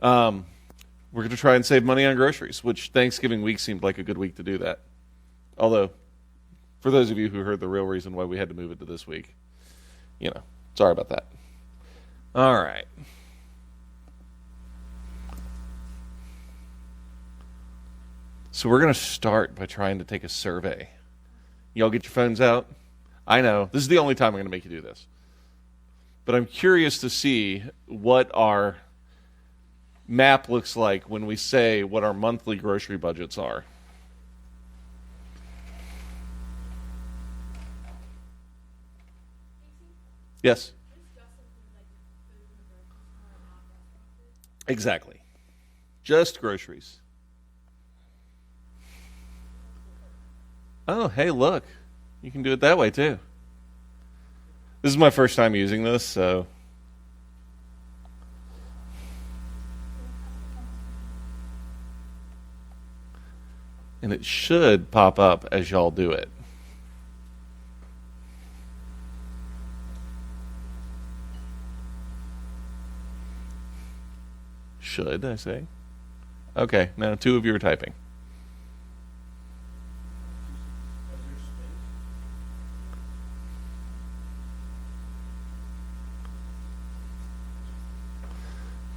Um, we're going to try and save money on groceries, which Thanksgiving week seemed like a good week to do that. Although, for those of you who heard the real reason why we had to move it to this week, sorry about that. All right. So we're going to start by trying to take a survey. Y'all get your phones out? I know. This is the only time I'm going to make you do this. But I'm curious to see what our map looks like when we say what our monthly grocery budgets are. Yes? Exactly. Just groceries. Oh, hey, look. You can do it that way, too. This is my first time using this, so... And it should pop up as y'all do it. Should, I say? Okay, now 2 of you are typing.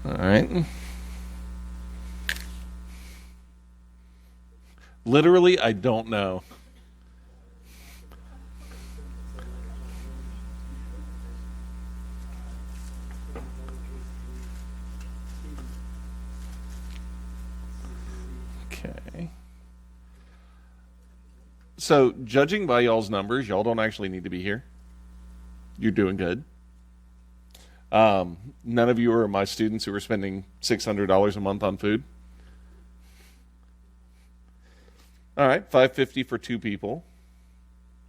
All right. Literally, I don't know. Okay. So, judging by y'all's numbers, y'all don't actually need to be here. You're doing good. None of you are my students who are spending $600 a month on food. All right, $550 for 2 people.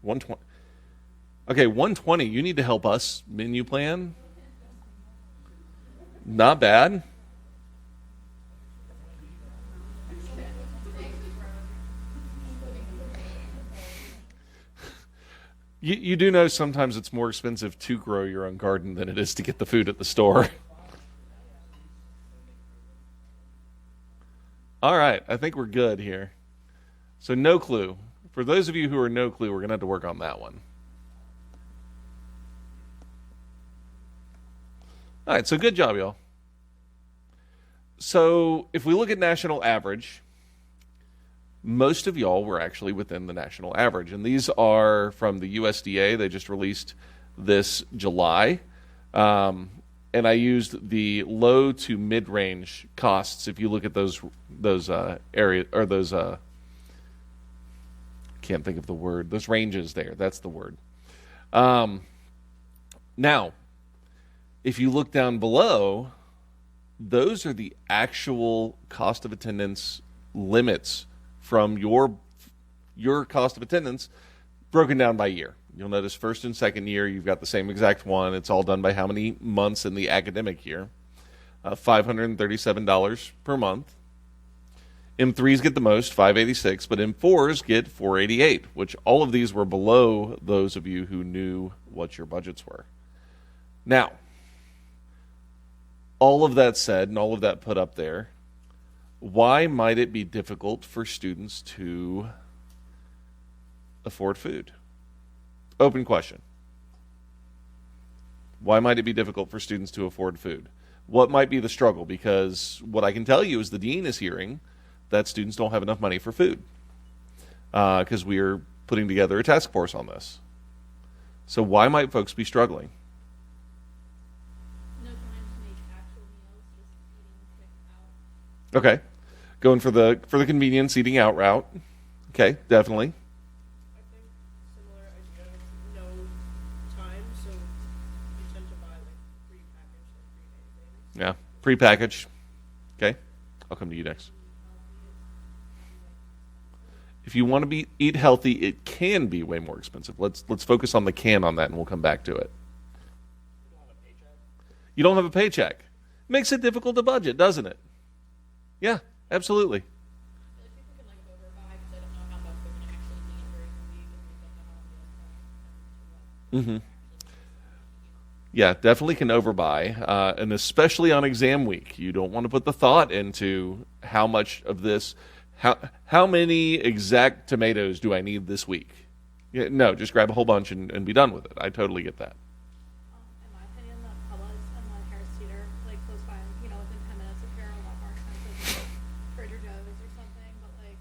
120. Okay, 120. You need to help us menu plan. Not bad. You do know sometimes it's more expensive to grow your own garden than it is to get the food at the store. All right, I think we're good here. So no clue. For those of you who are no clue, we're going to have to work on that one. All right, so good job, y'all. So if we look at national average, most of y'all were actually within the national average. And these are from the USDA. They just released this July. And I used the low to mid-range costs. If you look at those areas, or those, can't think of the word, those ranges there. That's the word. Now, if you look down below, those are the actual cost of attendance limits from your cost of attendance broken down by year. You'll notice first and second year, you've got the same exact one. It's all done by how many months in the academic year. $537 per month. M3s get the most, $586, but M4s get $488, which all of these were below those of you who knew what your budgets were. Now, all of that said and all of that put up there, why might it be difficult for students to afford food? Open question. Why might it be difficult for students to afford food? What might be the struggle? Because what I can tell you is the dean is hearing that students don't have enough money for food because we are putting together a task force on this. So why might folks be struggling? No time to make actual meals, just eating picked out. Okay, going for the convenience, eating out route. Okay, definitely. I think similar idea of no time, so you tend to buy like pre-packaged like 3-day things. Yeah, prepackaged. Okay, I'll come to you next. If you want to eat healthy, it can be way more expensive. Let's focus on the can on that, and we'll come back to it. You don't have a paycheck. You don't have a paycheck. Makes it difficult to budget, doesn't it? Yeah, absolutely. I feel like people can like overbuy because they don't know how much they're going to actually need during the week, and they don't know how to meal prep and what Mm-hmm. actually Yeah, definitely can overbuy, and especially on exam week. You don't want to put the thought into how much of this, how many exact tomatoes do I need this week? Yeah, no, just grab a whole bunch and be done with it. I totally get that. In my opinion, the Publix and the Harris Teeter, like close by, within 10 minutes if you're a lot more expensive than Trader Joe's or something, but like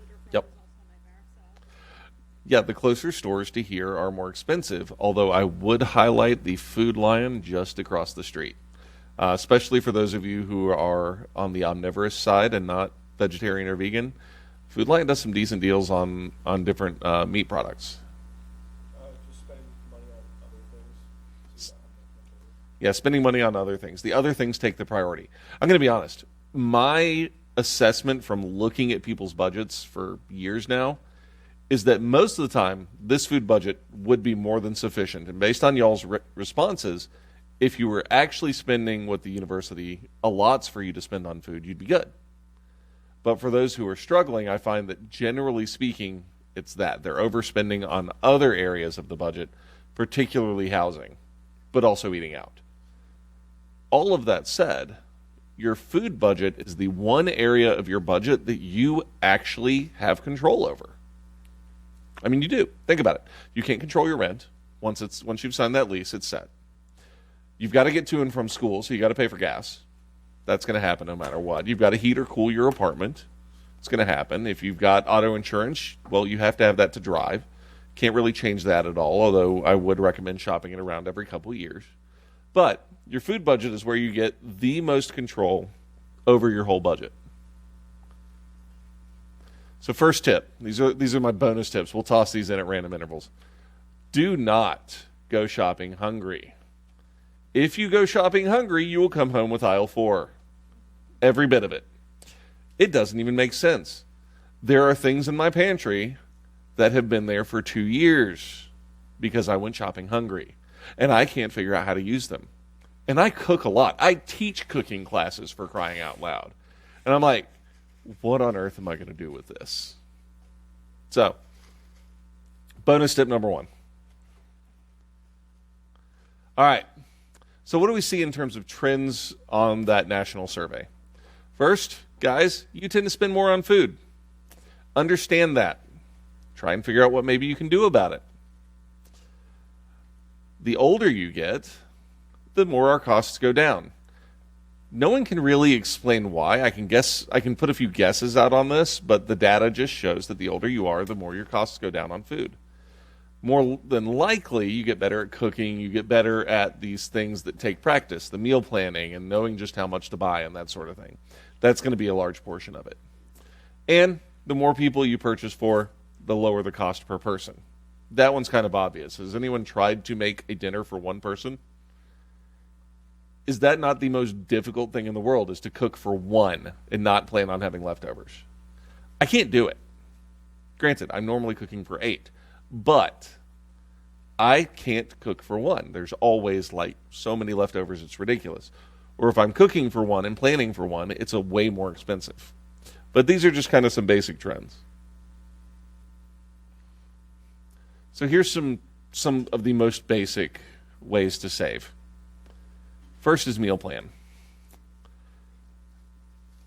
Litter Pro Yep. is also a nightmare, so. Yeah, the closer stores to here are more expensive, although I would highlight the Food Lion just across the street, especially for those of you who are on the omnivorous side and not vegetarian or vegan. Food Lion does some decent deals on different meat products. Just spend money on other things. So you don't have that much of it. Yeah, spending money on other things. The other things take the priority. I'm going to be honest. My assessment from looking at people's budgets for years now is that most of the time, this food budget would be more than sufficient. And based on y'all's responses, if you were actually spending what the university allots for you to spend on food, you'd be good. But for those who are struggling, I find that generally speaking, it's that. They're overspending on other areas of the budget, particularly housing, but also eating out. All of that said, your food budget is the one area of your budget that you actually have control over. I mean, you do. Think about it. You can't control your rent. Once you've signed that lease, it's set. You've got to get to and from school, so you got to pay for gas. That's going to happen no matter what. You've got to heat or cool your apartment. It's going to happen. If you've got auto insurance, well, you have to have that to drive. Can't really change that at all, although I would recommend shopping it around every couple of years. But your food budget is where you get the most control over your whole budget. So first tip, these are my bonus tips. We'll toss these in at random intervals. Do not go shopping hungry. If you go shopping hungry, you will come home with aisle 4. Every bit of it. It doesn't even make sense. There are things in my pantry that have been there for 2 years because I went shopping hungry. And I can't figure out how to use them. And I cook a lot. I teach cooking classes, for crying out loud. And I'm like, what on earth am I going to do with this? So, bonus tip number 1. All right. So what do we see in terms of trends on that national survey? First, guys, you tend to spend more on food. Understand that. Try and figure out what maybe you can do about it. The older you get, the more our costs go down. No one can really explain why. I can put a few guesses out on this, but the data just shows that the older you are, the more your costs go down on food. More than likely, you get better at cooking, you get better at these things that take practice, the meal planning and knowing just how much to buy and that sort of thing. That's going to be a large portion of it. And the more people you purchase for, the lower the cost per person. That one's kind of obvious. Has anyone tried to make a dinner for one person? Is that not the most difficult thing in the world, is to cook for one and not plan on having leftovers? I can't do it. Granted, I'm normally cooking for 8. But I can't cook for one. There's always like so many leftovers, it's ridiculous. Or if I'm cooking for one and planning for one, it's a way more expensive. But these are just kind of some basic trends. So here's some of the most basic ways to save. First is meal plan.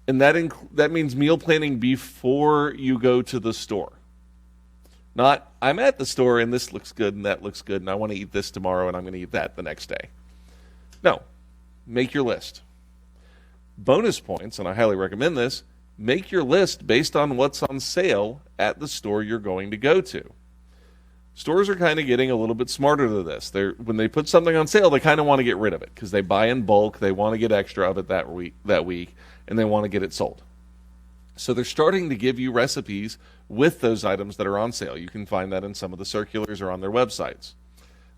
And that means meal planning before you go to the store. Not, I'm at the store and this looks good and that looks good and I want to eat this tomorrow and I'm going to eat that the next day. No. Make your list. Bonus points, and I highly recommend this, make your list based on what's on sale at the store you're going to go to. Stores are kind of getting a little bit smarter to this. When they put something on sale, they kind of want to get rid of it because they buy in bulk, they want to get extra of it that week, and they want to get it sold. So they're starting to give you recipes with those items that are on sale. You can find that in some of the circulars or on their websites.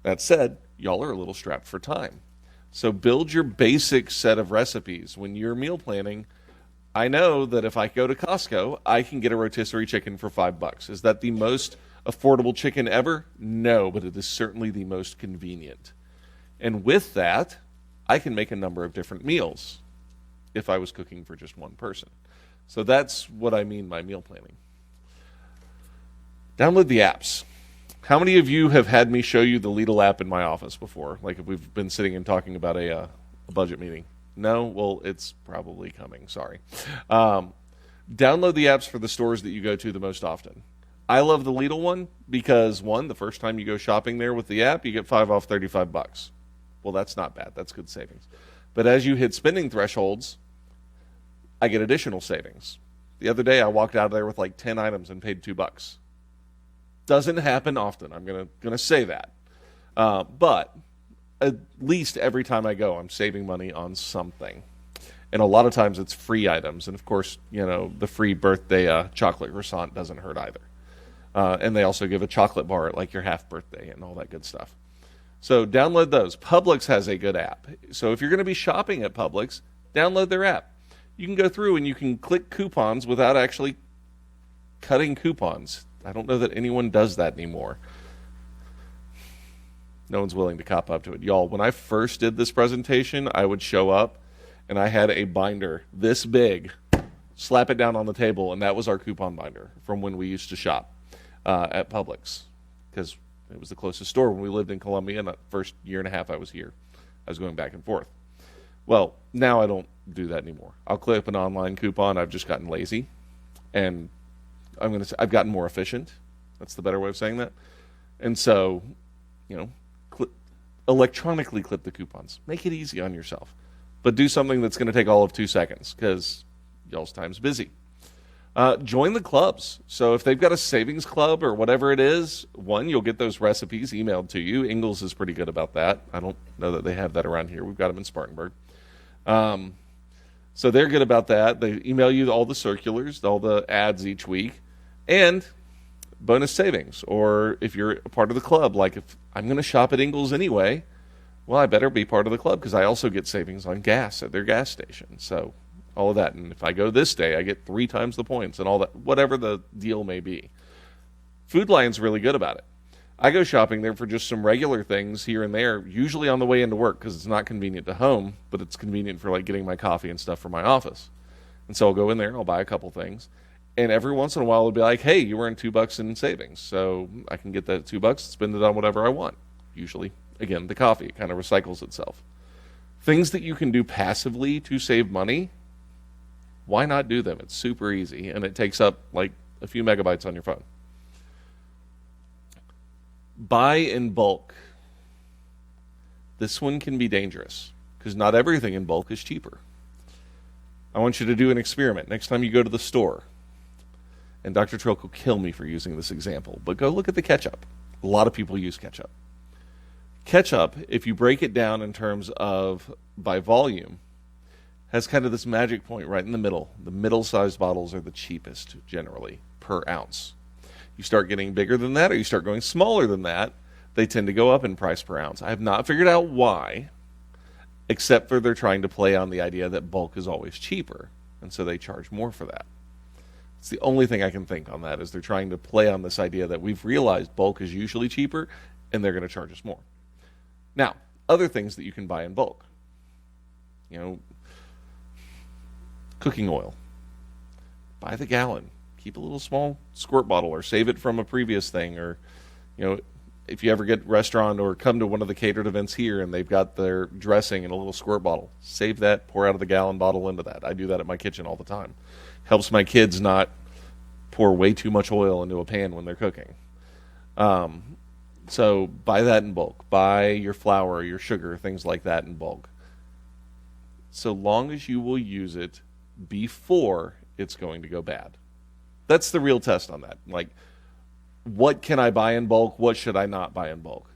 That said, y'all are a little strapped for time. So build your basic set of recipes. When you're meal planning, I know that if I go to Costco, I can get a rotisserie chicken for $5. Is that the most affordable chicken ever? No, but it is certainly the most convenient. And with that, I can make a number of different meals if I was cooking for just one person. So that's what I mean by meal planning. Download the apps. How many of you have had me show you the Lidl app in my office before? Like if we've been sitting and talking about a budget meeting? No? Well, it's probably coming. Sorry. Download the apps for the stores that you go to the most often. I love the Lidl one because, one, the first time you go shopping there with the app, you get 5 off $35. Well, that's not bad. That's good savings. But as you hit spending thresholds, I get additional savings. The other day, I walked out of there with like 10 items and paid $2. Doesn't happen often. I'm gonna say that, but at least every time I go, I'm saving money on something, and a lot of times it's free items. And of course, the free birthday chocolate croissant doesn't hurt either. And they also give a chocolate bar at like your half birthday and all that good stuff. So download those. Publix has a good app. So if you're going to be shopping at Publix, download their app. You can go through and you can click coupons without actually cutting coupons. I don't know that anyone does that anymore. No one's willing to cop up to it. Y'all, when I first did this presentation, I would show up and I had a binder this big, slap it down on the table, and that was our coupon binder from when we used to shop at Publix, because it was the closest store when we lived in Columbia, and the first year and a half I was here. I was going back and forth. Well, now I don't do that anymore. I'll clip an online coupon. I've just gotten lazy, and I've gotten more efficient. That's the better way of saying that. And so, electronically clip the coupons. Make it easy on yourself. But do something that's going to take all of 2 seconds, because y'all's time's busy. Join the clubs. So if they've got a savings club or whatever it is, one, you'll get those recipes emailed to you. Ingles is pretty good about that. I don't know that they have that around here. We've got them in Spartanburg. So they're good about that. They email you all the circulars, all the ads each week, and bonus savings. Or if you're a part of the club, like if I'm going to shop at Ingles anyway, well, I better be part of the club because I also get savings on gas at their gas station. So all of that. And if I go this day, I get 3 times the points and all that, whatever the deal may be. Food Lion's really good about it. I go shopping there for just some regular things here and there, usually on the way into work because it's not convenient to home, but it's convenient for like getting my coffee and stuff for my office. And so I'll go in there, I'll buy a couple things. And every once in a while, it'll be like, hey, you earned $2 in savings. So I can get that $2, spend it on whatever I want. Usually, again, the coffee, it kind of recycles itself. Things that you can do passively to save money, why not do them? It's super easy, and it takes up like a few megabytes on your phone. Buy in bulk. This one can be dangerous because not everything in bulk is cheaper. I want you to do an experiment. Next time you go to the store, and Dr. Troke will kill me for using this example, but go look at the ketchup. A lot of people use ketchup. Ketchup, if you break it down in terms of by volume, has kind of this magic point right in the middle. The middle-sized bottles are the cheapest, generally, per ounce. You start getting bigger than that, or you start going smaller than that, they tend to go up in price per ounce. I have not figured out why, except for they're trying to play on the idea that bulk is always cheaper, and so they charge more for that. It's the only thing I can think on that, is they're trying to play on this idea that we've realized bulk is usually cheaper, and they're going to charge us more. Now, other things that you can buy in bulk. Cooking oil. Buy the gallon. Keep a little small squirt bottle, or save it from a previous thing. Or, if you ever get restaurant or come to one of the catered events here and they've got their dressing in a little squirt bottle, save that, pour out of the gallon bottle into that. I do that at my kitchen all the time. Helps my kids not pour way too much oil into a pan when they're cooking. So buy that in bulk. Buy your flour, your sugar, things like that in bulk. So long as you will use it before it's going to go bad. That's the real test on that. Like, what can I buy in bulk? What should I not buy in bulk?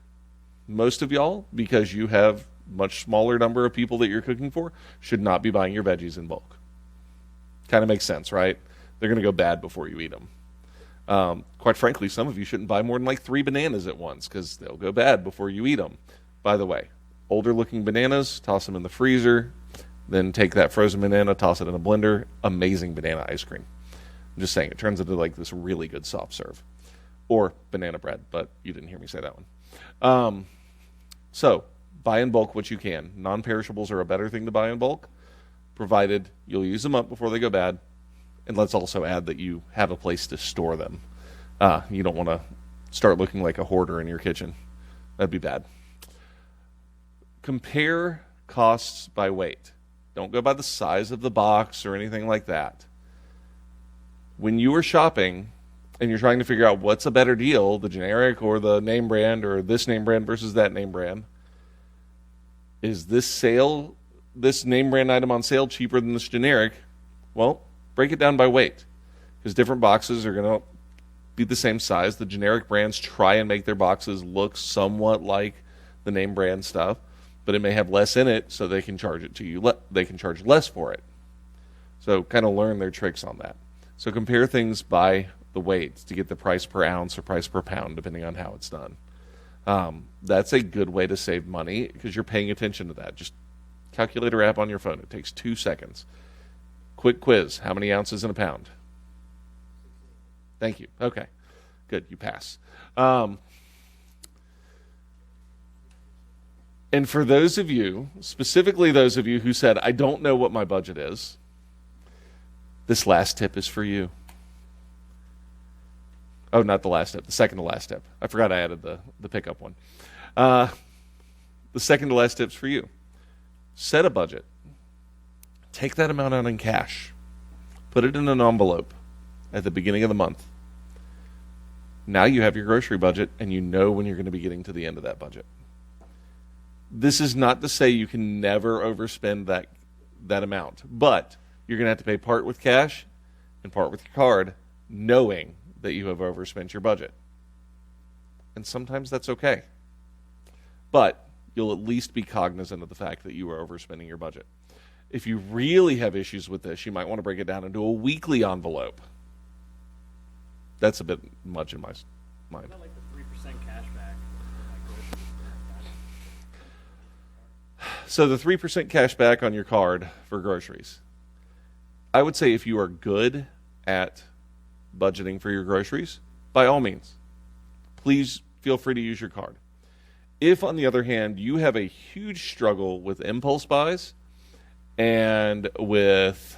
Most of y'all, because you have much smaller number of people that you're cooking for, should not be buying your veggies in bulk. Kind of makes sense, right? They're going to go bad before you eat them. Quite frankly, some of you shouldn't buy more than like 3 bananas at once because they'll go bad before you eat them. By the way, older looking bananas, toss them in the freezer, then take that frozen banana, toss it in a blender. Amazing banana ice cream. I'm just saying, it turns into like this really good soft serve. Or banana bread, but you didn't hear me say that one. So buy in bulk what you can. Non-perishables are a better thing to buy in bulk, provided you'll use them up before they go bad. And let's also add that you have a place to store them. You don't want to start looking like a hoarder in your kitchen. That'd be bad. Compare costs by weight. Don't go by the size of the box or anything like that. When you are shopping and you're trying to figure out what's a better deal, the generic or the name brand, or this name brand versus that name brand, is this name brand item on sale cheaper than this generic? Well, break it down by weight, because different boxes are going to be the same size. The generic brands try and make their boxes look somewhat like the name brand stuff, but it may have less in it, so they can charge it to you. They can charge less for it. So kind of learn their tricks on that. So compare things by the weight to get the price per ounce or price per pound, depending on how it's done. That's a good way to save money because you're paying attention to that. Just calculator app on your phone. It takes 2 seconds. Quick quiz. How many ounces in a pound? Thank you. Okay. Good. You pass. And for those of you, specifically those of you who said, I don't know what my budget is, this last tip is for you. Oh, not the last tip. The second to last tip. I forgot I added the pickup one. The second to last tip's for you. Set a budget. Take that amount out in cash. Put it in an envelope at the beginning of the month. Now you have your grocery budget, and you know when you're going to be getting to the end of that budget. This is not to say you can never overspend that amount, but you're going to have to pay part with cash and part with your card, knowing that you have overspent your budget. And sometimes that's okay. But you'll at least be cognizant of the fact that you are overspending your budget. If you really have issues with this, you might want to break it down into a weekly envelope. That's a bit much in my mind. About like the 3% cash back. So the 3% cash back on your card for groceries. I would say if you are good at budgeting for your groceries, by all means, please feel free to use your card. If, on the other hand, you have a huge struggle with impulse buys and with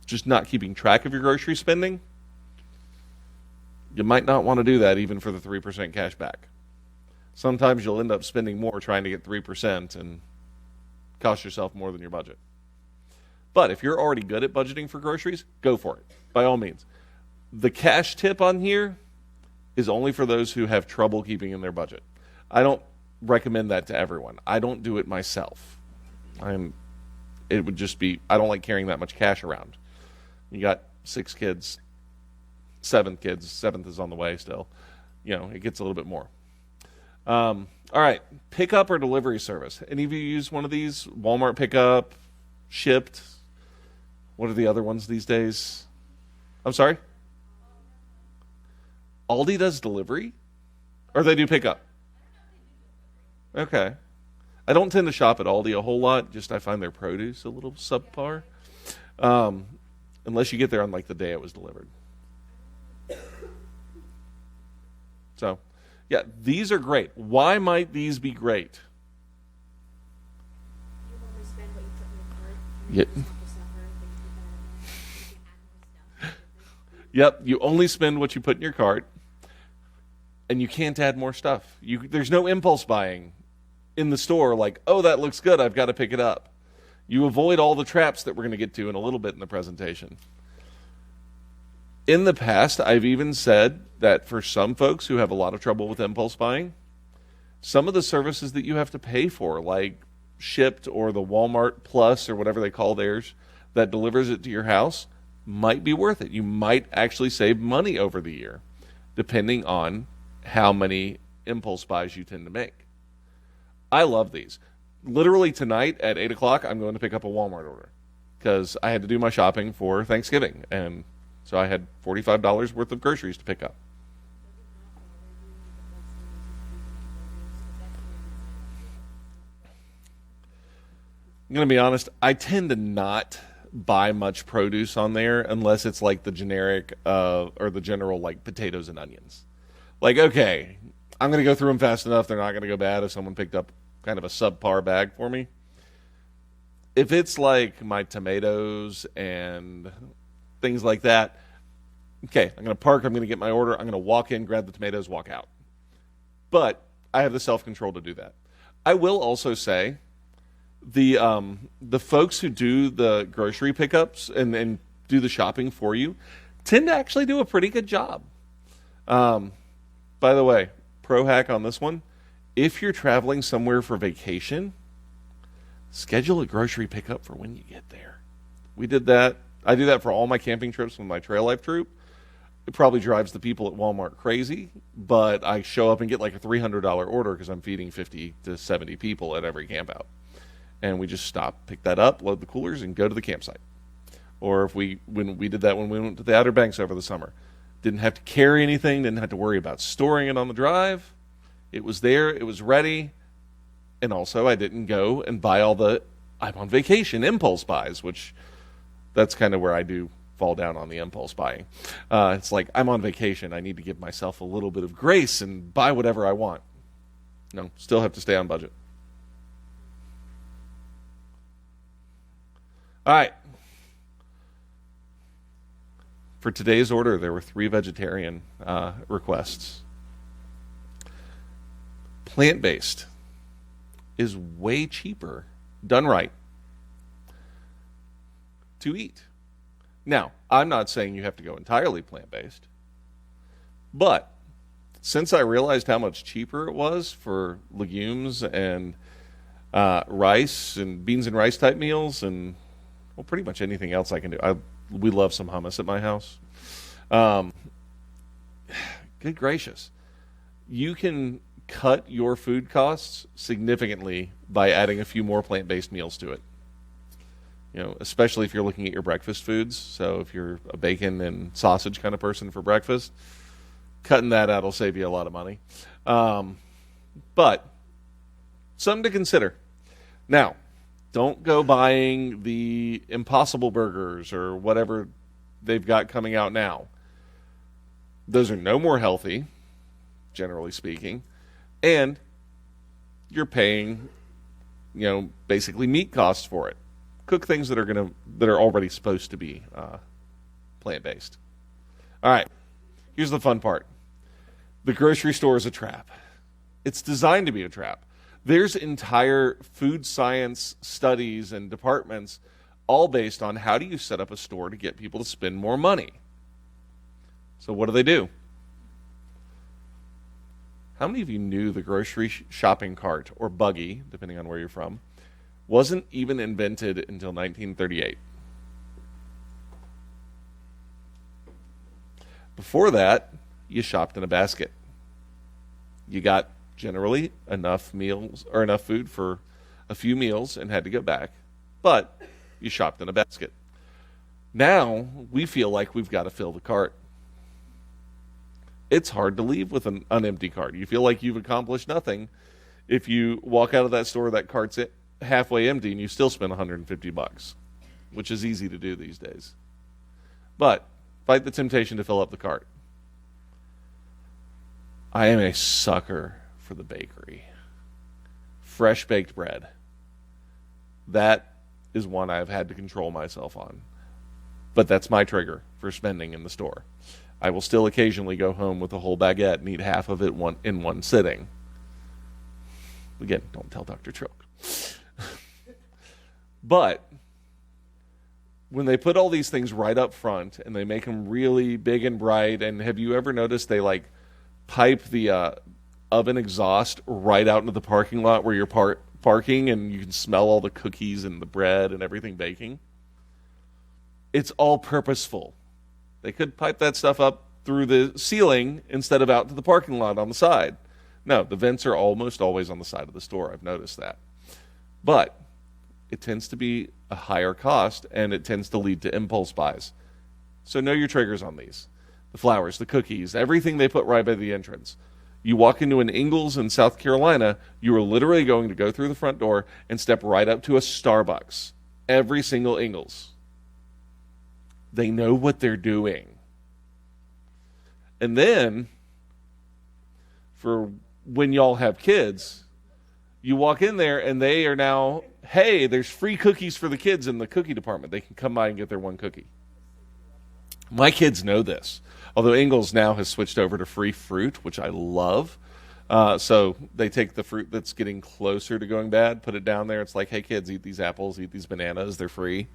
just not keeping track of your grocery spending, you might not want to do that even for the 3% cash back. Sometimes you'll end up spending more trying to get 3% and cost yourself more than your budget. But if you're already good at budgeting for groceries, go for it, by all means. The cash tip on here is only for those who have trouble keeping in their budget. I don't recommend that to everyone. I don't do it myself. It would just be, I don't like carrying that much cash around. You got 6 kids, 7 kids, 7th is on the way still. You know, it gets a little bit more. All right, pickup or delivery service. Any of you use one of these? Walmart pickup, Shipt. What are the other ones these days? I'm sorry? Aldi does delivery? Or they do pickup? Okay. I don't tend to shop at Aldi a whole lot. Just I find their produce a little subpar. Unless you get there on like the day it was delivered. So, yeah, these are great. Why might these be great? You only spend what you put in your cart. Yeah. You just have to suffer and think you can add more stuff. Yep, you only spend what you put in your cart, and you can't add more stuff. There's no impulse buying in the store like, oh, that looks good, I've got to pick it up. You avoid all the traps that we're going to get to in a little bit in the presentation. In the past, I've even said that for some folks who have a lot of trouble with impulse buying, some of the services that you have to pay for, like Shipt or the Walmart Plus or whatever they call theirs, that delivers it to your house, might be worth it. You might actually save money over the year, depending on how many impulse buys you tend to make. I love these. Literally tonight at 8 o'clock, I'm going to pick up a Walmart order because I had to do my shopping for Thanksgiving, and so I had $45 worth of groceries to pick up. I'm going to be honest, I tend to not buy much produce on there unless it's like the generic or the general like potatoes and onions. Like, okay, I'm going to go through them fast enough. They're not going to go bad if someone picked up kind of a subpar bag for me. If it's like my tomatoes and things like that, I might buy a little bit more. But for the most part, I tend to not buy much produce on there unless it's like the generic or the general like potatoes and onions. Like, okay, I'm going to go through them fast enough. They're not going to go bad if someone picked up kind of a subpar bag for me. If it's like my tomatoes and Okay, I'm going to park, I'm going to get my order, I'm going to walk in, grab the tomatoes, walk out. But I have the self-control to do that. I will also say the folks who do the grocery pickups and do the shopping for you tend to actually do a pretty good job. By the way, pro hack on this one, if you're traveling somewhere for vacation, schedule a grocery pickup for when you get there. We did that. I do that for all my camping trips with my Trail Life troop. It probably drives the people at Walmart crazy, but I show up and get like a $300 order because I'm feeding 50 to 70 people at every camp out. And we just stop, pick that up, load the coolers, and go to the campsite. Or when we did that when we went to the Outer Banks over the summer. Didn't have to carry anything, didn't have to worry about storing it on the drive. It was there, it was ready. And also I didn't go and buy all the I'm on vacation impulse buys, which that's kind of where I do fall down on the impulse buying. It's like, I'm on vacation. I need to give myself a little bit of grace and buy whatever I want. No, still have to stay on budget. All right. For today's order, there were 3 vegetarian requests. Plant-based is way cheaper, done right, to eat. Now, I'm not saying you have to go entirely plant-based, but since I realized how much cheaper it was for legumes and rice and beans and rice type meals and, well, pretty much anything else I can do. We love some hummus at my house. Good gracious. You can cut your food costs significantly by adding a few more plant-based meals to it. You know, especially if you're looking at your breakfast foods. So if you're a bacon and sausage kind of person for breakfast, cutting that out will save you a lot of money. But something to consider. Now, don't go buying the Impossible Burgers or whatever they've got coming out now. Those are no more healthy, generally speaking, and you're paying, basically meat costs for it. Cook things that are already supposed to be plant-based. All right, here's the fun part. The grocery store is a trap. It's designed to be a trap. There's entire food science studies and departments all based on how do you set up a store to get people to spend more money. So what do? How many of you knew the grocery shopping cart, or buggy, depending on where you're from, wasn't even invented until 1938? Before that, you shopped in a basket. You got generally enough meals or enough food for a few meals and had to go back, but you shopped in a basket. Now we feel like we've got to fill the cart. It's hard to leave with an empty cart. You feel like you've accomplished nothing if you walk out of that store, that cart's halfway empty, and you still spend $150, which is easy to do these days. But fight the temptation to fill up the cart. I am a sucker for the bakery. Fresh baked bread. That is one I've had to control myself on. But that's my trigger for spending in the store. I will still occasionally go home with a whole baguette and eat half of it in one sitting. Again, don't tell Dr. Troke. But when they put all these things right up front and they make them really big and bright, and have you ever noticed they pipe the oven exhaust right out into the parking lot where you're parking, and you can smell all the cookies and the bread and everything baking? It's all purposeful. They could pipe that stuff up through the ceiling instead of out to the parking lot on the side. No, the vents are almost always on the side of the store. I've noticed that. But it tends to be a higher cost, and it tends to lead to impulse buys. So know your triggers on these. The flowers, the cookies, everything they put right by the entrance. You walk into an Ingles in South Carolina, you are literally going to go through the front door and step right up to a Starbucks. Every single Ingles. They know what they're doing. And then, for when y'all have kids, you walk in there and they are now, hey, there's free cookies for the kids in the cookie department. They can come by and get their one cookie. My kids know this, although Ingles now has switched over to free fruit, which I love. So they take the fruit that's getting closer to going bad, put it down there. It's like, hey, kids, eat these apples, eat these bananas. They're free.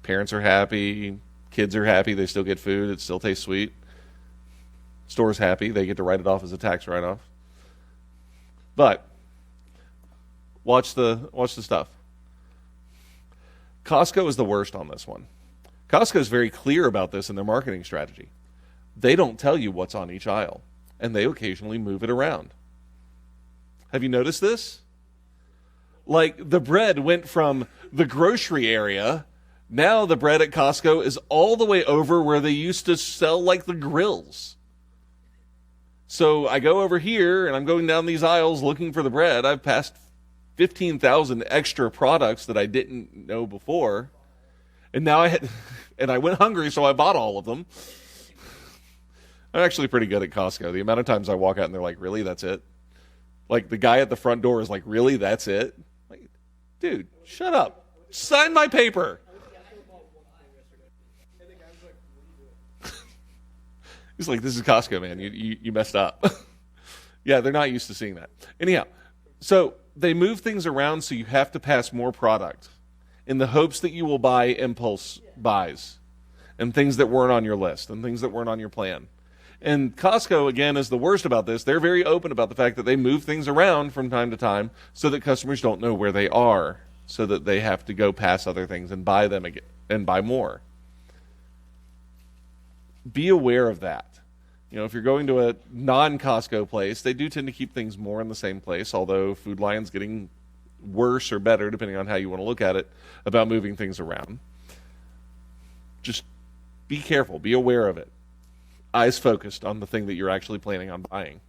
Parents are happy. Kids are happy. They still get food. It still tastes sweet. Store's happy. They get to write it off as a tax write-off. But watch the stuff. Costco is the worst on this one. Costco is very clear about this in their marketing strategy. They don't tell you what's on each aisle, and they occasionally move it around. Have you noticed this? Like, the bread went from the grocery area. Now the bread at Costco is all the way over where they used to sell, like, the grills. So I go over here, and I'm going down these aisles looking for the bread. I've passed 15,000 extra products that I didn't know before. And now I went hungry, so I bought all of them. I'm actually pretty good at Costco. The amount of times I walk out and they're like, really, that's it? Like, the guy at the front door is like, really, that's it? Like, dude, shut up. Sign my paper. He's like, this is Costco, man. You messed up. Yeah, they're not used to seeing that. Anyhow, so they move things around so you have to pass more product in the hopes that you will buy impulse buys and things that weren't on your list and things that weren't on your plan. And Costco, again, is the worst about this. They're very open about the fact that they move things around from time to time so that customers don't know where they are, so that they have to go past other things and buy them again and buy more. Be aware of that. You know, if you're going to a non-Costco place, they do tend to keep things more in the same place, although Food Lion's getting worse or better, depending on how you want to look at it, about moving things around. Just be careful. Be aware of it. Eyes focused on the thing that you're actually planning on buying.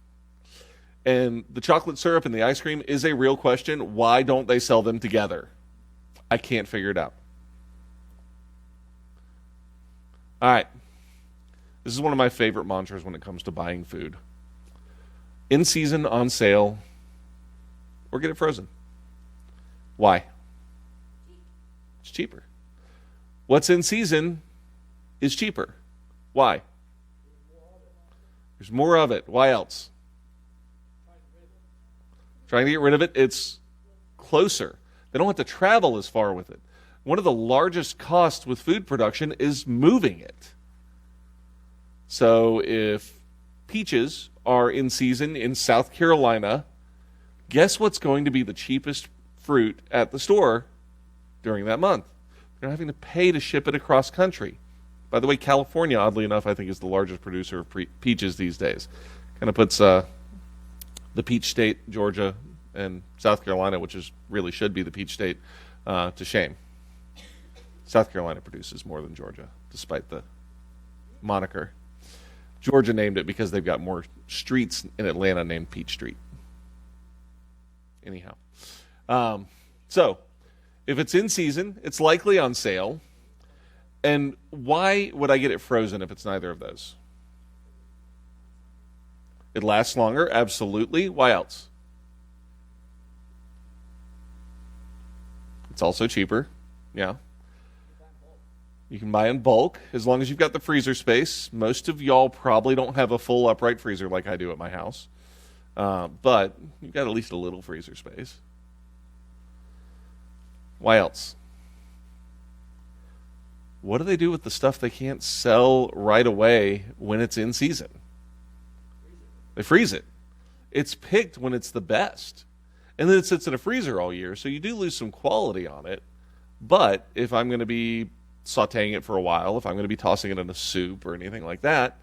And the chocolate syrup and the ice cream is a real question. Why don't they sell them together? I can't figure it out. All right. This is one of my favorite mantras when it comes to buying food. In season, on sale, or get it frozen. Why? It's cheaper. What's in season is cheaper. Why? There's more of it. Why else? Trying to get rid of it. It's closer. They don't have to travel as far with it. One of the largest costs with food production is moving it. So if peaches are in season in South Carolina, guess what's going to be the cheapest fruit at the store during that month? They're having to pay to ship it across country. By the way, California, oddly enough, I think is the largest producer of peaches these days. Kind of puts the peach state, Georgia, and South Carolina, which really should be the peach state, to shame. South Carolina produces more than Georgia, despite the moniker. Georgia named it because they've got more streets in Atlanta named Peach Street. Anyhow. So, if it's in season, it's likely on sale. And why would I get it frozen if it's neither of those? It lasts longer, absolutely. Why else? It's also cheaper. Yeah. You can buy in bulk as long as you've got the freezer space. Most of y'all probably don't have a full upright freezer like I do at my house. But you've got at least a little freezer space. Why else? What do they do with the stuff they can't sell right away when it's in season? They freeze it. It's picked when it's the best. And then it sits in a freezer all year, so you do lose some quality on it. But if I'm going to be sauteing it for a while, if I'm going to be tossing it in a soup or anything like that,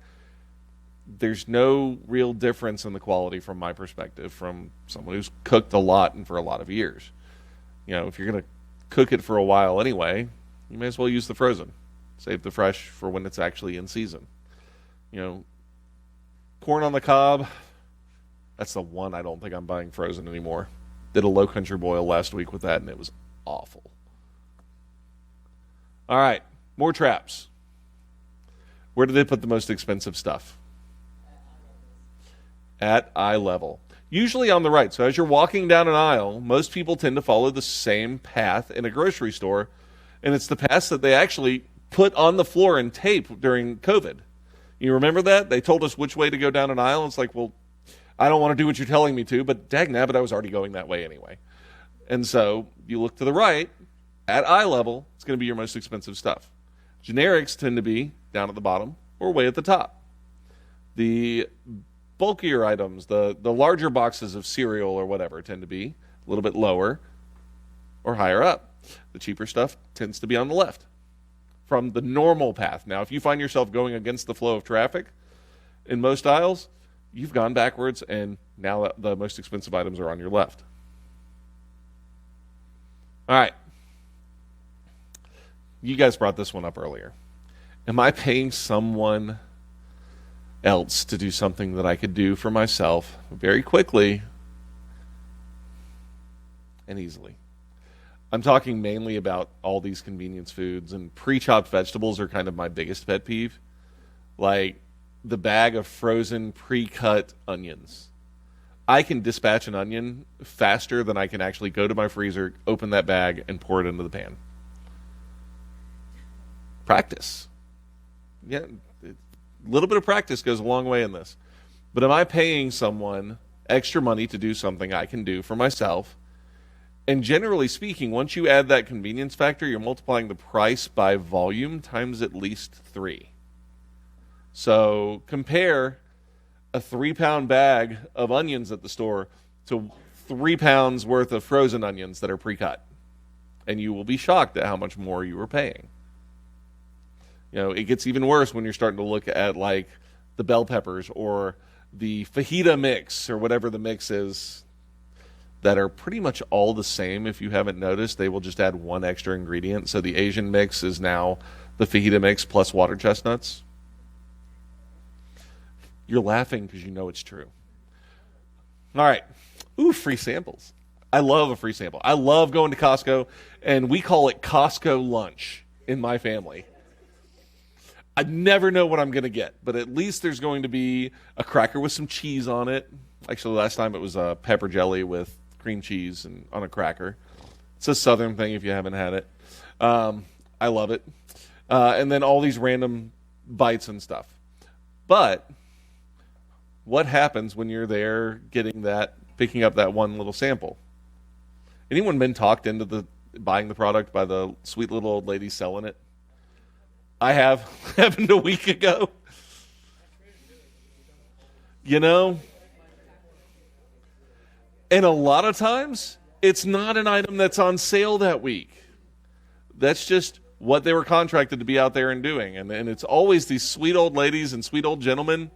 there's no real difference in the quality from my perspective from someone who's cooked a lot and for a lot of years. You know, if you're going to cook it for a while anyway, you may as well use the frozen. Save the fresh for when it's actually in season. You know, corn on the cob, that's the one I don't think I'm buying frozen anymore. Did a low country boil last week with that, and it was awful. All right, more traps. Where do they put the most expensive stuff? At eye level. Usually on the right. So as you're walking down an aisle, most people tend to follow the same path in a grocery store, and it's the path that they actually put on the floor and tape during COVID. You remember that? They told us which way to go down an aisle. It's like, well, I don't want to do what you're telling me to, but dagnabbit, I was already going that way anyway. And so you look to the right, at eye level, it's going to be your most expensive stuff. Generics tend to be down at the bottom or way at the top. The bulkier items, the larger boxes of cereal or whatever, tend to be a little bit lower or higher up. The cheaper stuff tends to be on the left from the normal path. Now, if you find yourself going against the flow of traffic in most aisles, you've gone backwards, and now the most expensive items are on your left. All right. You guys brought this one up earlier. Am I paying someone else to do something that I could do for myself very quickly and easily? I'm talking mainly about all these convenience foods, and pre-chopped vegetables are kind of my biggest pet peeve. Like the bag of frozen pre-cut onions. I can dispatch an onion faster than I can actually go to my freezer, open that bag, and pour it into the pan. Practice. Yeah, a little bit of practice goes a long way in this. But am I paying someone extra money to do something I can do for myself? And generally speaking, once you add that convenience factor, you're multiplying the price by volume times at least 3. So compare a 3-pound bag of onions at the store to 3 pounds worth of frozen onions that are pre-cut. And you will be shocked at how much more you are paying. You know, it gets even worse when you're starting to look at like the bell peppers or the fajita mix or whatever the mix is that are pretty much all the same. If you haven't noticed, they will just add one extra ingredient. So the Asian mix is now the fajita mix plus water chestnuts. You're laughing because you know it's true. All right. Ooh, free samples. I love a free sample. I love going to Costco, and we call it Costco lunch in my family. I never know what I'm going to get, but at least there's going to be a cracker with some cheese on it. Actually, last time it was a pepper jelly with cream cheese and on a cracker. It's a Southern thing if you haven't had it. I love it. And then all these random bites and stuff. But what happens when you're there picking up that one little sample? Anyone been talked into buying the product by the sweet little old lady selling it? I have. Happened a week ago. You know? And a lot of times, it's not an item that's on sale that week. That's just what they were contracted to be out there and doing. And it's always these sweet old ladies and sweet old gentlemen.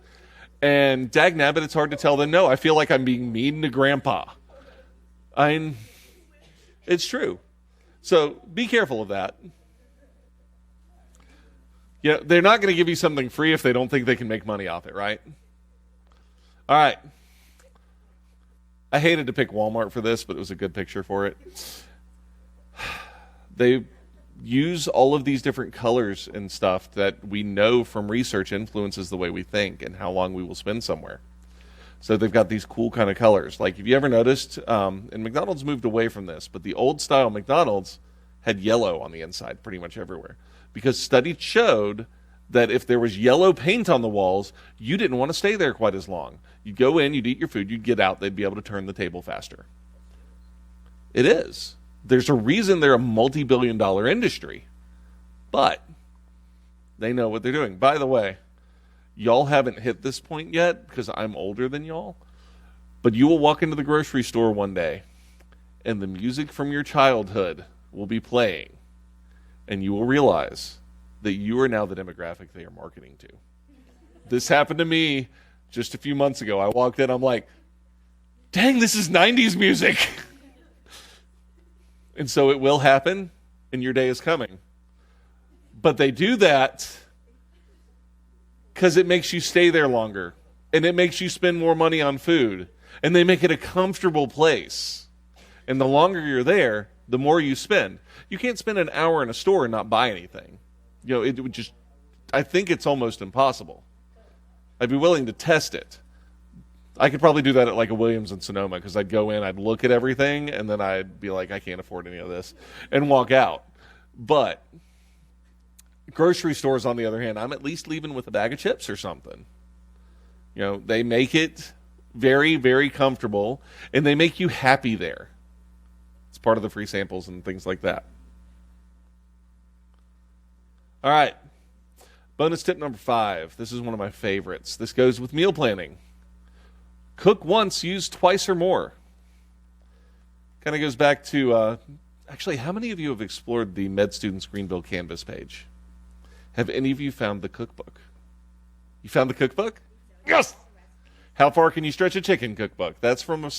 And dagnabbit, it's hard to tell them, no, I feel like I'm being mean to grandpa. It's true. So be careful of that. Yeah, they're not going to give you something free if they don't think they can make money off it, right? All right. I hated to pick Walmart for this, but it was a good picture for it. They use all of these different colors and stuff that we know from research influences the way we think and how long we will spend somewhere. So they've got these cool kind of colors. Like, have you ever noticed, and McDonald's moved away from this, but the old style McDonald's had yellow on the inside pretty much everywhere. Because studies showed that if there was yellow paint on the walls, you didn't want to stay there quite as long. You'd go in, you'd eat your food, you'd get out, they'd be able to turn the table faster. It is. There's a reason they're a multi-billion-dollar industry. But they know what they're doing. By the way, y'all haven't hit this point yet because I'm older than y'all. But you will walk into the grocery store one day and the music from your childhood will be playing. And you will realize that you are now the demographic they are marketing to. This happened to me just a few months ago. I walked in, I'm like, dang, this is 90s music. And so it will happen, and your day is coming. But they do that because it makes you stay there longer, and it makes you spend more money on food, and they make it a comfortable place. And the longer you're there, the more you spend. You can't spend an hour in a store and not buy anything. You know, it would just, I think it's almost impossible. I'd be willing to test it. I could probably do that at like a Williams in Sonoma because I'd go in, I'd look at everything, and then I'd be like, I can't afford any of this, and walk out. But Grocery stores, on the other hand, I'm at least leaving with a bag of chips or something. You know, they make it very, very comfortable, and they make you happy there. It's part of the free samples and things like that. All right. Bonus tip number 5. This is one of my favorites. This goes with meal planning. Cook once, use twice or more. Kind of goes back to, actually, how many of you have explored the Med Students Greenville Canvas page? Have any of you found the cookbook? You found the cookbook? Yes! How far can you stretch a chicken cookbook? That's from a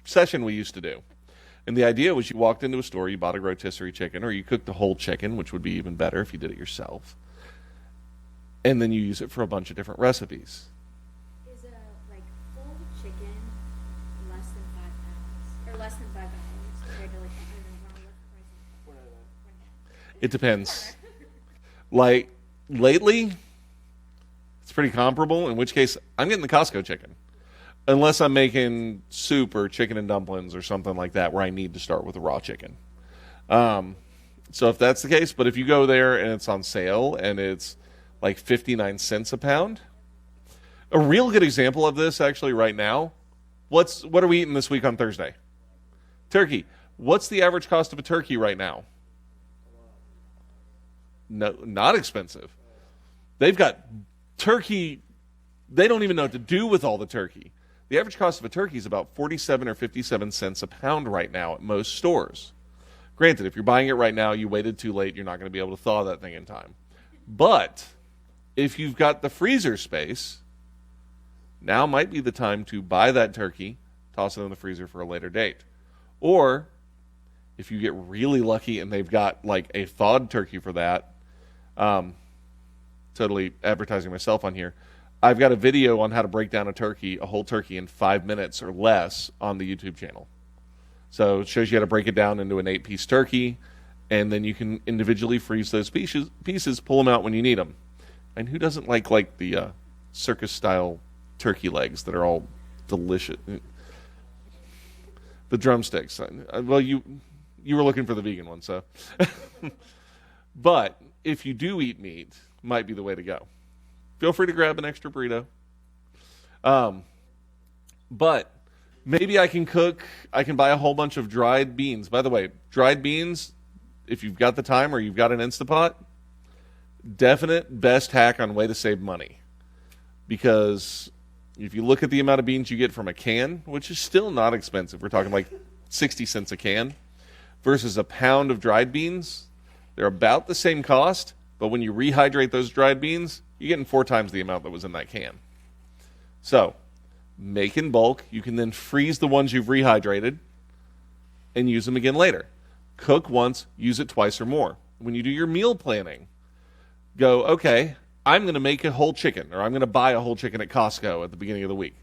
session we used to do. And the idea was you walked into a store, you bought a rotisserie chicken, or you cooked a whole chicken, which would be even better if you did it yourself. And then you use it for a bunch of different recipes. Is a like full chicken less than £5 or less than $5 compared to like I don't know what price. It depends. Like, lately, it's pretty comparable, in which case I'm getting the Costco chicken. Unless I'm making soup or chicken and dumplings or something like that where I need to start with a raw chicken. So if that's the case, but if you go there and it's on sale and it's like 59 cents a pound, a real good example of this actually right now, what are we eating this week on Thursday? Turkey. What's the average cost of a turkey right now? No, not expensive. They've got turkey. They don't even know what to do with all the turkey. The average cost of a turkey is about 47 or 57 cents a pound right now at most stores. Granted, if you're buying it right now, you waited too late, you're not going to be able to thaw that thing in time. But if you've got the freezer space, now might be the time to buy that turkey, toss it in the freezer for a later date. Or if you get really lucky and they've got like a thawed turkey for that, totally advertising myself on here, I've got a video on how to break down a whole turkey in 5 minutes or less on the YouTube channel. So it shows you how to break it down into an 8-piece turkey, and then you can individually freeze those pieces, pull them out when you need them. And who doesn't like the circus-style turkey legs that are all delicious? The drumsticks. Well, you were looking for the vegan one, so. But if you do eat meat, might be the way to go. Feel free to grab an extra burrito. But maybe I can buy a whole bunch of dried beans. By the way, dried beans, if you've got the time or you've got an Instapot, definite best hack on way to save money. Because if you look at the amount of beans you get from a can, which is still not expensive, we're talking like 60 cents a can, versus a pound of dried beans, they're about the same cost, but when you rehydrate those dried beans, you're getting 4 times the amount that was in that can. So, make in bulk. You can then freeze the ones you've rehydrated and use them again later. Cook once, use it twice or more. When you do your meal planning, go, okay, I'm going to make a whole chicken, or I'm going to buy a whole chicken at Costco at the beginning of the week.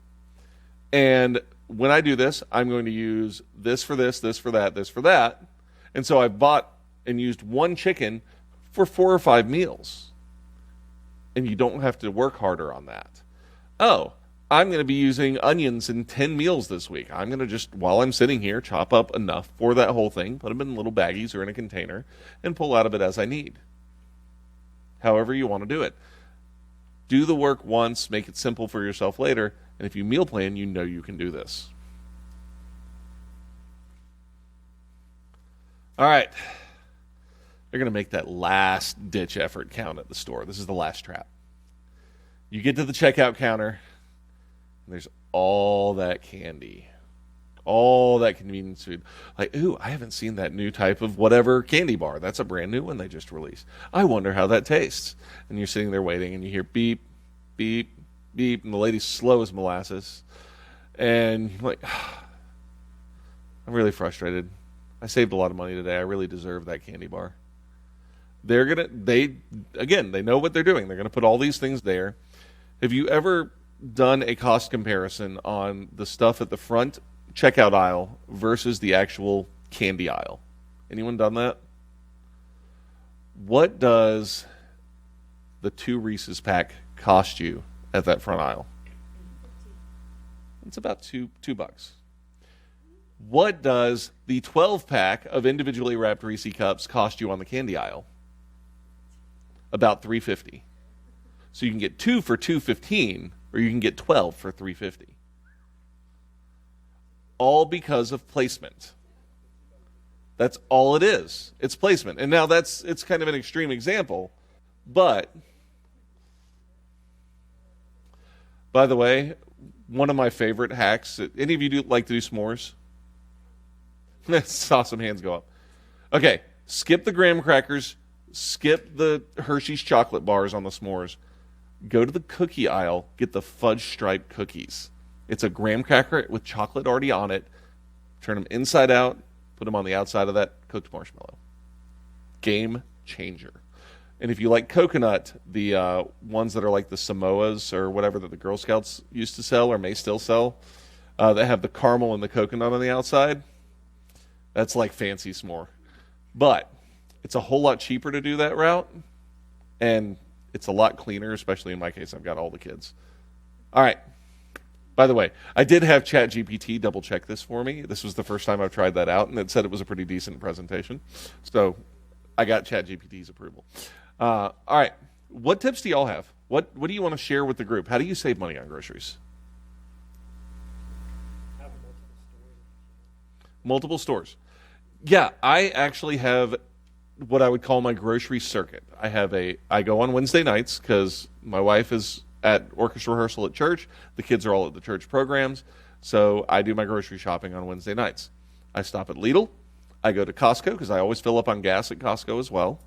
And when I do this, I'm going to use this for this for that, this for that. And so I've bought and used one chicken for 4 or 5 meals. And you don't have to work harder on that. Oh, I'm going to be using onions in 10 meals this week. I'm going to just, while I'm sitting here, chop up enough for that whole thing, put them in little baggies or in a container, and pull out of it as I need. However you want to do it. Do the work once, make it simple for yourself later, and if you meal plan, you know you can do this. All right. They're going to make that last-ditch effort count at the store. This is the last trap. You get to the checkout counter, and there's all that candy, all that convenience food. Like, ooh, I haven't seen that new type of whatever candy bar. That's a brand new one they just released. I wonder how that tastes. And you're sitting there waiting, and you hear beep, beep, beep, and the lady's slow as molasses. And you're like, I'm really frustrated. I saved a lot of money today. I really deserve that candy bar. They know what they're doing. They're going to put all these things there. Have you ever done a cost comparison on the stuff at the front checkout aisle versus the actual candy aisle? Anyone done that? What does the 2 Reese's pack cost you at that front aisle? It's about $2. What does the 12 pack of individually wrapped Reese cups cost you on the candy aisle? about $3.50. So you can get 2 for $2.15, or you can get 12 for $3.50. All because of placement. That's all it is. It's placement. And now it's kind of an extreme example, but by the way, one of my favorite hacks, any of you like to do s'mores? Saw some hands go up. Okay, skip the graham crackers, skip the Hershey's chocolate bars on the s'mores. Go to the cookie aisle, get the fudge stripe cookies. It's a graham cracker with chocolate already on it. Turn them inside out, put them on the outside of that cooked marshmallow. Game changer. And if you like coconut, the ones that are like the Samoas or whatever that the Girl Scouts used to sell or may still sell, that have the caramel and the coconut on the outside, that's like fancy s'more. But it's a whole lot cheaper to do that route, and it's a lot cleaner, especially in my case. I've got all the kids. All right. By the way, I did have ChatGPT double check this for me. This was the first time I've tried that out, and it said it was a pretty decent presentation. So I got ChatGPT's approval. All right. What tips do y'all have? What do you want to share with the group? How do you save money on groceries? Have Multiple stores. Yeah, I actually have what I would call my grocery circuit. I go on Wednesday nights because my wife is at orchestra rehearsal at church. The kids are all at the church programs. So I do my grocery shopping on Wednesday nights. I stop at Lidl. I go to Costco because I always fill up on gas at Costco as well.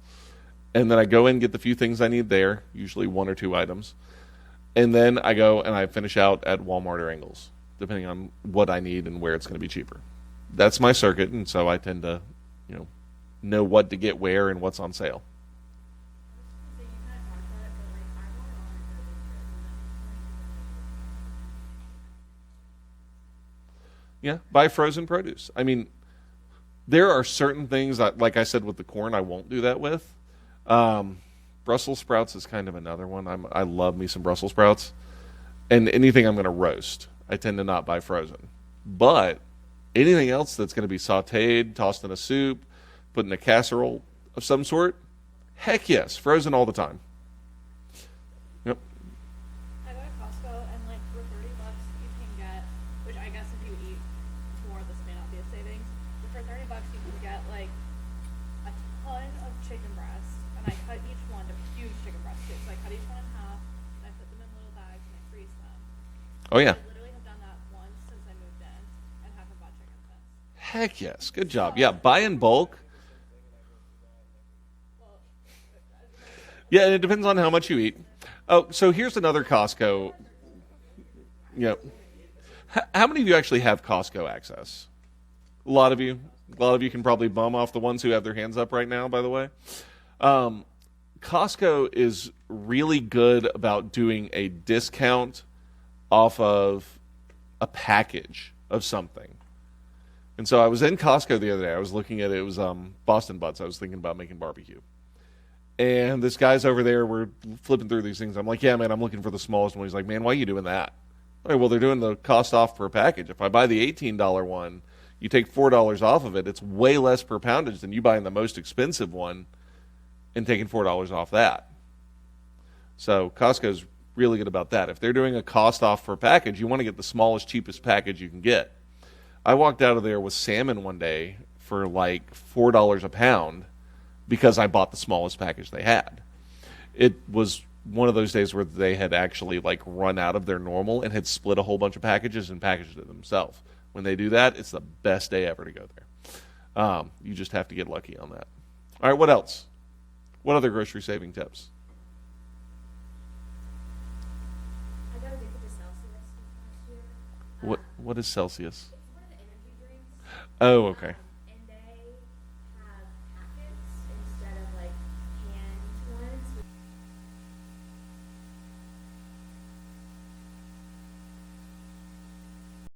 And then I go in and get the few things I need there, usually 1 or 2 items. And then I go and I finish out at Walmart or Ingles, depending on what I need and where it's going to be cheaper. That's my circuit, and so I tend to, know what to get where and what's on sale. So you kind of talked about it, but like I want all my produce. Yeah, buy frozen produce. I mean, there are certain things that, like I said with the corn, I won't do that with. Brussels sprouts is kind of another one. I love me some Brussels sprouts. And anything I'm going to roast, I tend to not buy frozen. But anything else that's going to be sautéed, tossed in a soup, put in a casserole of some sort, heck yes, frozen all the time. Yep. I go to Costco and like for $30 you can get, which I guess if you eat more, this may not be a savings, but for $30 you can get like a ton of chicken breasts, and I cut each one to huge chicken breasts too. So I cut each one in half, and I put them in little bags and I freeze them. Oh, yeah. I literally have done that once since I moved in and haven't bought chicken since. Heck yes. Good job. Yeah, buy in bulk. Yeah, and it depends on how much you eat. Oh, so here's another Costco. Yep. How many of you actually have Costco access? A lot of you. A lot of you can probably bum off the ones who have their hands up right now, by the way. Costco is really good about doing a discount off of a package of something. And so I was in Costco the other day. I was looking at it. It was Boston Butts. I was thinking about making barbecue. And this guy's over there. We're flipping through these things. I'm like, yeah, man, I'm looking for the smallest one. He's like, man, why are you doing that? I'm like, well, they're doing the cost off per package. If I buy the $18 one, you take $4 off of it. It's way less per poundage than you buying the most expensive one and taking $4 off that. So Costco's really good about that. If they're doing a cost off per package, you want to get the smallest, cheapest package you can get. I walked out of there with salmon one day for like $4 a pound because I bought the smallest package they had. It was one of those days where they had actually like run out of their normal and had split a whole bunch of packages and packaged it themselves. When they do that, it's the best day ever to go there. You just have to get lucky on that. All right, what else? What other grocery saving tips? I got addicted to Celsius this past year. What is Celsius? It's one of the energy drinks. Oh, okay.